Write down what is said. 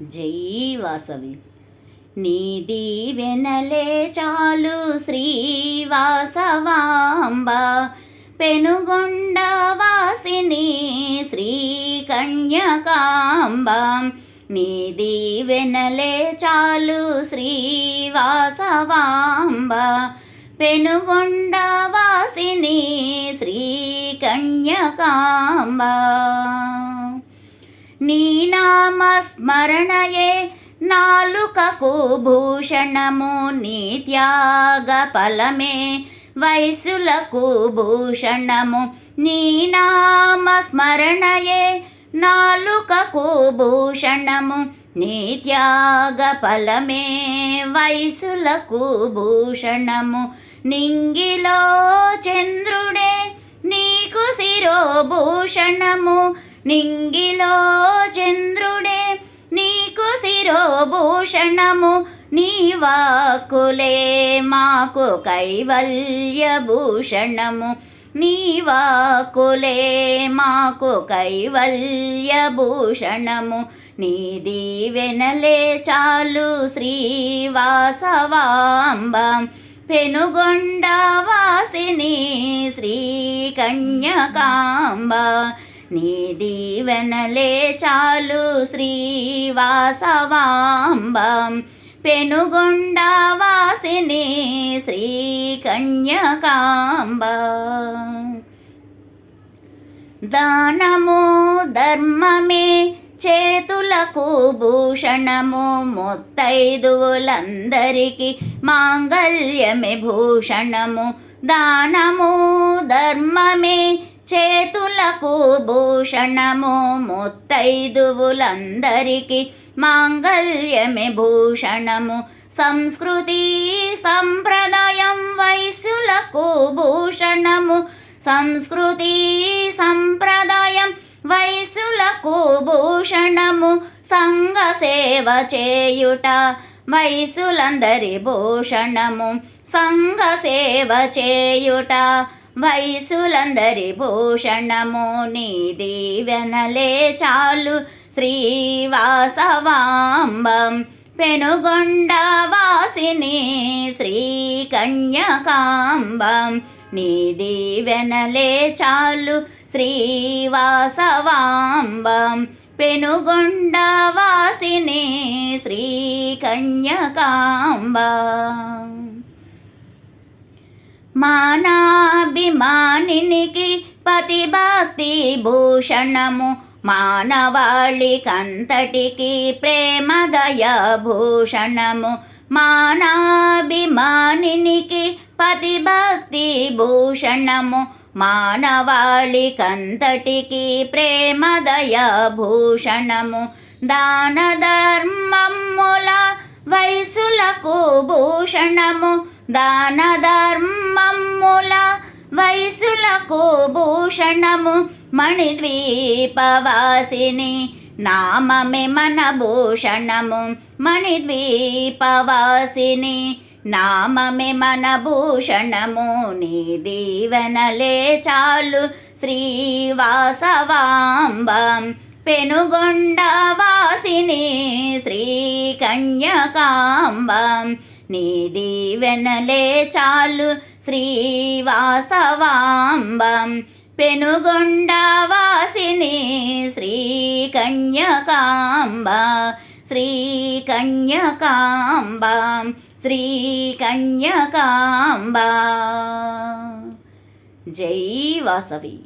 జై వాసవి. నీ దీవెనలే చాలు శ్రీవాసవాంబ, పెనుగొండ వాసిని శ్రీ కన్యకాంబ. నీ దీవెనలే చాలు శ్రీవాసవాంబ, పెనుగొండ వాసిని శ్రీ కన్యకాంబ. నీ నామస్మరణయే నాలుకకు భూషణము, నీ త్యాగ ఫలమే వయసులకు భూషణము. నీ నామస్మరణయే నాలుకకు భూషణము, నీ త్యాగ ఫలమే వయసులకు భూషణము. నింగిలో చంద్రుడే నీకు శిరోభూషణము, నింగిలో చంద్రుడే నీకు శిరోభూషణము. నీ వాక్కులే మాకు కైవల్యభూషణము, నీ వాక్కులే మాకు కైవల్యభూషణము. నీ దీవెనలే చాలు శ్రీవాసవాంబ, పెనుగొండ వాసిని శ్రీ కన్యకాంబ. నీ దీవెనలే చాలు శ్రీవాసవాంబ, పెనుగొండ వాసిని శ్రీ కన్యకాంబ. దానము ధర్మమే చేతులకు భూషణము, ముత్తైదువులందరికీ మాంగళ్యమే భూషణము. దానము ధర్మమే చేతులకు భూషణము, ముత్తైదువులందరికీ మాంగళ్యమే భూషణము. సంస్కృతి సంప్రదాయం వయసులకు భూషణము, సంస్కృతి సంప్రదాయం వయసులకు భూషణము. సంఘ సేవ చేయుట వయసులందరి భూషణము, సంఘ సేవ చేయుట వయసులందరి భూషణము. నీ దీవెనలే చాలు శ్రీవాసవాంబ, పెనుగొండ వాసిని శ్రీ కన్యకాంబ. నీ దీవెనలే చాలు శ్రీవాసవాంబ, పెనుగొండ వాసిని శ్రీ కన్యకాంబ. మానాభిమానినికి పతిభక్తి భూషణము, మానవాళికంతటికి ప్రేమదయ భూషణము. మానాభిమానినికి పతిభక్తి భూషణము, మానవాళికంతటికి ప్రేమదయ భూషణము. దాన ధర్మముల వయసులకు భూషణము, దాన ధర్మముల వయసులకు భూషణము. మణిద్వీపవాసిని నామమే మన భూషణము, మణిద్వీపవాసిని నామమే మన భూషణము. నీ దీవెనలే చాలు శ్రీవాసవాంబ, పెనుగొండ వాసిని శ్రీ కన్యకాంబ. నీ దీవెనలే చాలు శ్రీవాసవాంబ, పెనుగొండ వాసిని శ్రీ కన్యకాంబ. శ్రీ కన్యకాంబ, శ్రీ కన్యకాంబ. జై వాసవి.